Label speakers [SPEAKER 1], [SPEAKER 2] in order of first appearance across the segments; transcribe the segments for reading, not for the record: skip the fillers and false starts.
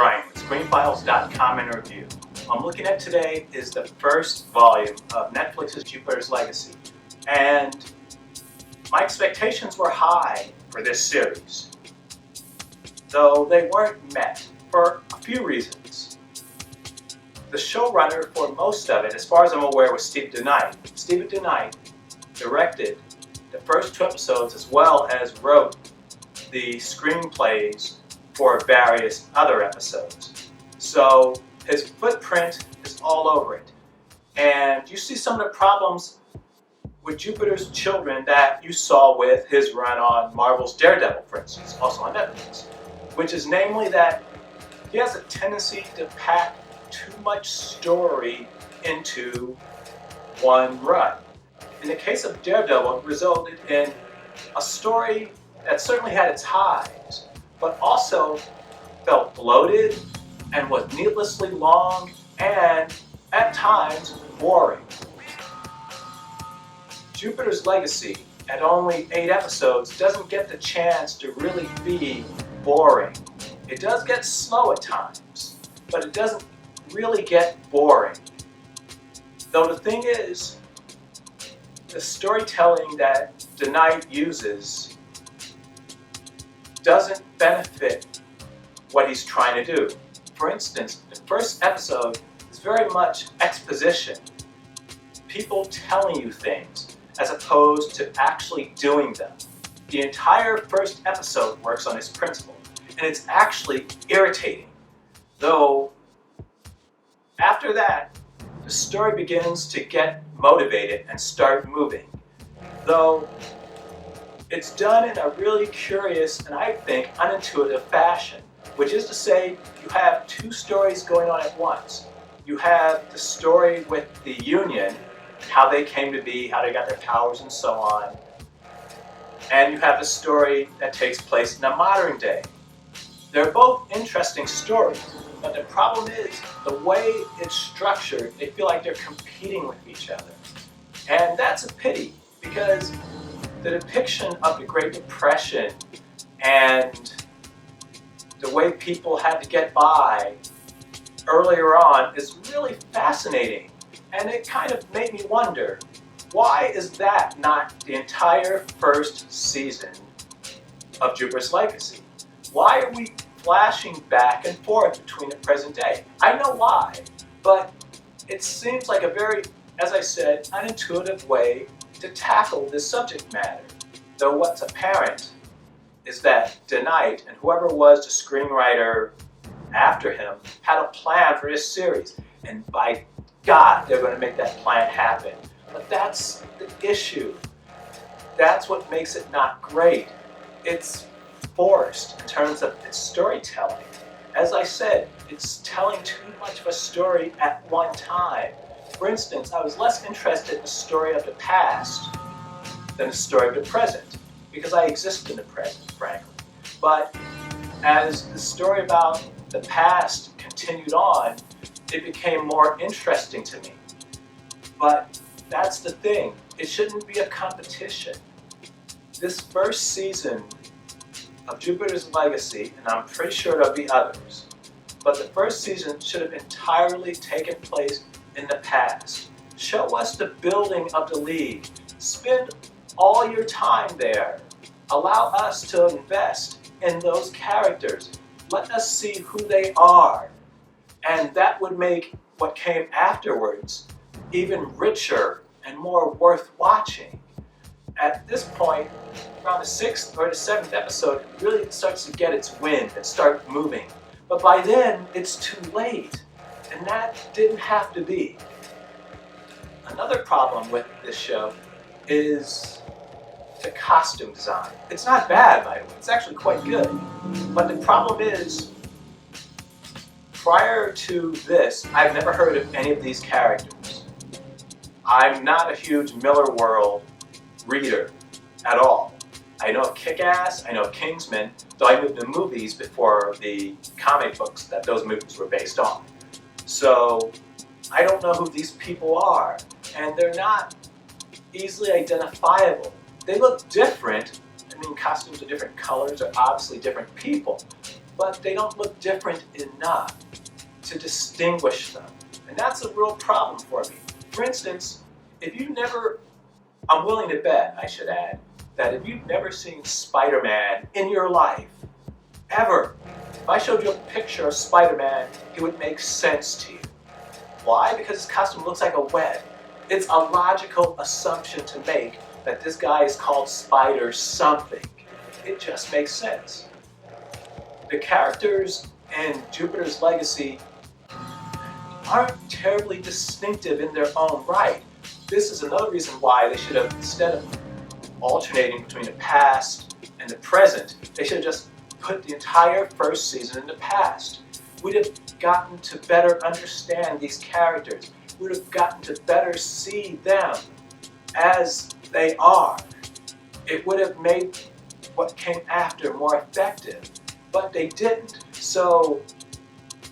[SPEAKER 1] Brian with ScreenFiles.com in review. What I'm looking at today is the first volume of Netflix's Jupiter's Legacy, and my expectations were high for this series, though they weren't met for a few reasons. The showrunner for most of it, as far as I'm aware, was Stephen DeKnight. Stephen DeKnight directed the first 2 episodes as well as wrote the screenplays for various other episodes. So his footprint is all over it. And you see some of the problems with Jupiter's Children that you saw with his run on Marvel's Daredevil, for instance, also on Netflix, which is namely that he has a tendency to pack too much story into one run. In the case of Daredevil, it resulted in a story that certainly had its highs, but also felt bloated and was needlessly long and, at times, boring. Jupiter's Legacy, at only 8 episodes, doesn't get the chance to really be boring. It does get slow at times, but it doesn't really get boring. Though the thing is, the storytelling that DeKnight uses doesn't benefit what he's trying to do. For instance, the first episode is very much exposition. People telling you things as opposed to actually doing them. The entire first episode works on this principle, and it's actually irritating. Though, after that, the story begins to get motivated and start moving. Though, it's done in a really curious and I think unintuitive fashion, which is to say you have 2 stories going on at once. You have the story with the Union, how they came to be, how they got their powers and so on, and you have the story that takes place in the modern day. They're both interesting stories, but the problem is the way it's structured, they feel like they're competing with each other. And that's a pity, because the depiction of the Great Depression and the way people had to get by earlier on is really fascinating. And it kind of made me wonder, why is that not the entire first season of Jupiter's Legacy? Why are we flashing back and forth between the present day? I know why, but it seems like a very, as I said, unintuitive way to tackle this subject matter. Though what's apparent is that DeKnight and whoever was the screenwriter after him had a plan for this series, and by God, they're going to make that plan happen. But that's the issue. That's what makes it not great. It's forced in terms of its storytelling. As I said, it's telling too much of a story at one time. For instance, I was less interested in the story of the past than the story of the present, because I exist in the present, frankly. But as the story about the past continued on, it became more interesting to me. But that's the thing. It shouldn't be a competition. This first season of Jupiter's Legacy, and I'm pretty sure there'll be others, but the first season should have entirely taken place in the past. Show us the building of the League. Spend all your time there. Allow us to invest in those characters. Let us see who they are. And that would make what came afterwards even richer and more worth watching. At this point, around the 6th or the 7th episode, it really starts to get its wind and start moving. But by then, it's too late. And that didn't have to be. Another problem with this show is the costume design. It's not bad, by the way. It's actually quite good. But the problem is, prior to this, I've never heard of any of these characters. I'm not a huge Miller World reader at all. I know of Kick-Ass, I know of Kingsman, though I moved to movies before the comic books that those movies were based on. So I don't know who these people are, and they're not easily identifiable. They look different. I mean, costumes are different colors, are obviously different people, but they don't look different enough to distinguish them. And that's a real problem for me. For instance, I'm willing to bet, I should add, that if you've never seen Spider-Man in your life, ever, if I showed you a picture of Spider-Man, it would make sense to you. Why? Because his costume looks like a web. It's a logical assumption to make that this guy is called Spider something. It just makes sense. The characters in Jupiter's Legacy aren't terribly distinctive in their own right. This is another reason why they should have, instead of alternating between the past and the present, they should have just put the entire first season in the past. We'd have gotten to better understand these characters. We'd have gotten to better see them as they are. It would have made what came after more effective, but they didn't. So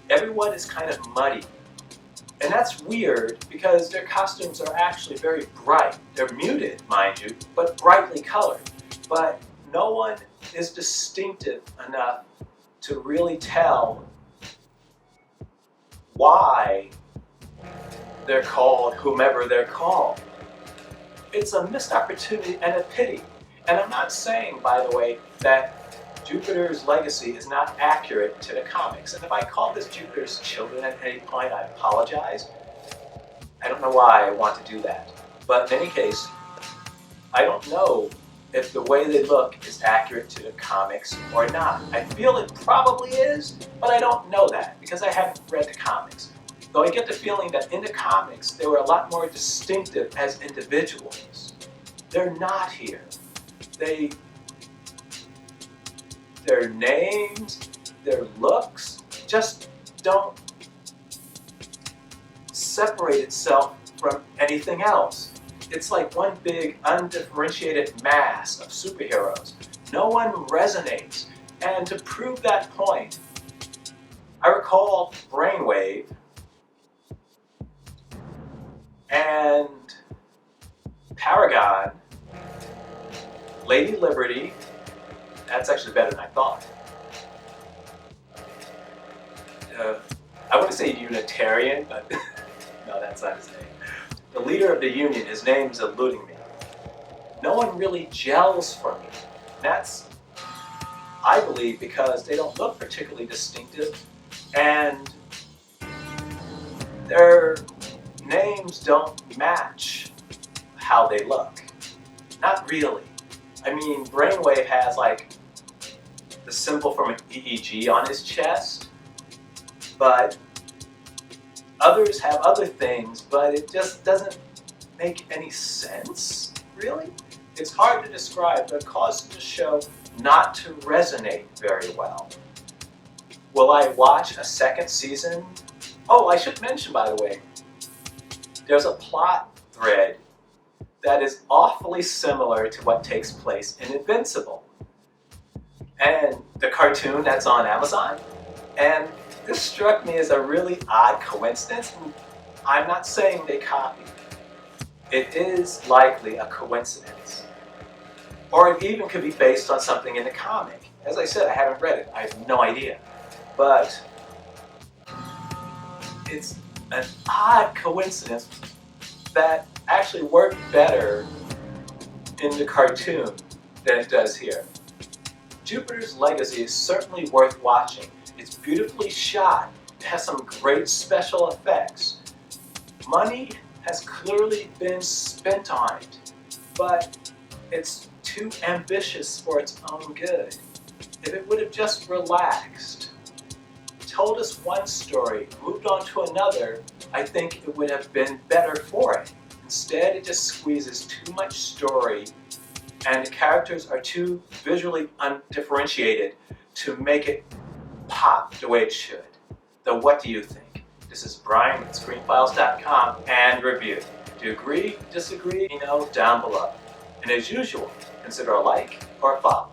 [SPEAKER 1] everyone is kind of muddy. And that's weird because their costumes are actually very bright. They're muted, mind you, but brightly colored. But no one is distinctive enough to really tell why they're called whomever they're called. It's a missed opportunity and a pity. And I'm not saying, by the way, that Jupiter's Legacy is not accurate to the comics. And if I call this Jupiter's Children at any point, I apologize. I don't know why I want to do that. But in any case, I don't know if the way they look is accurate to the comics or not. I feel it probably is, but I don't know that because I haven't read the comics. Though I get the feeling that in the comics, they were a lot more distinctive as individuals. They're not here. Their names, their looks, just don't separate itself from anything else. It's like one big undifferentiated mass of superheroes. No one resonates. And to prove that point, I recall Brainwave and Paragon, Lady Liberty. That's actually better than I thought. I want to say Unitarian, but no, that's not his name. The leader of the Union, his name's eluding me. No one really gels for me. That's, I believe, because they don't look particularly distinctive and their names don't match how they look. Not really. I mean, Brainwave has like the symbol from an EEG on his chest, but others have other things, but it just doesn't make any sense, really. It's hard to describe, but it causes the show not to resonate very well. Will I watch a second season? Oh, I should mention, by the way, there's a plot thread that is awfully similar to what takes place in Invincible and the cartoon that's on Amazon. And this struck me as a really odd coincidence. I'm not saying they copied. It is likely a coincidence. Or it even could be based on something in the comic. As I said, I haven't read it. I have no idea. But it's an odd coincidence that actually worked better in the cartoon than it does here. Jupiter's Legacy is certainly worth watching. It's beautifully shot. It has some great special effects. Money has clearly been spent on it, but it's too ambitious for its own good. If it would have just relaxed, told us one story, moved on to another, I think it would have been better for it. Instead, it just squeezes too much story, and the characters are too visually undifferentiated to make it pop the way it should. Though, what do you think? This is Brian with ScreenFiles.com and review. Do you agree, disagree? Down below. And as usual, consider a like or a follow.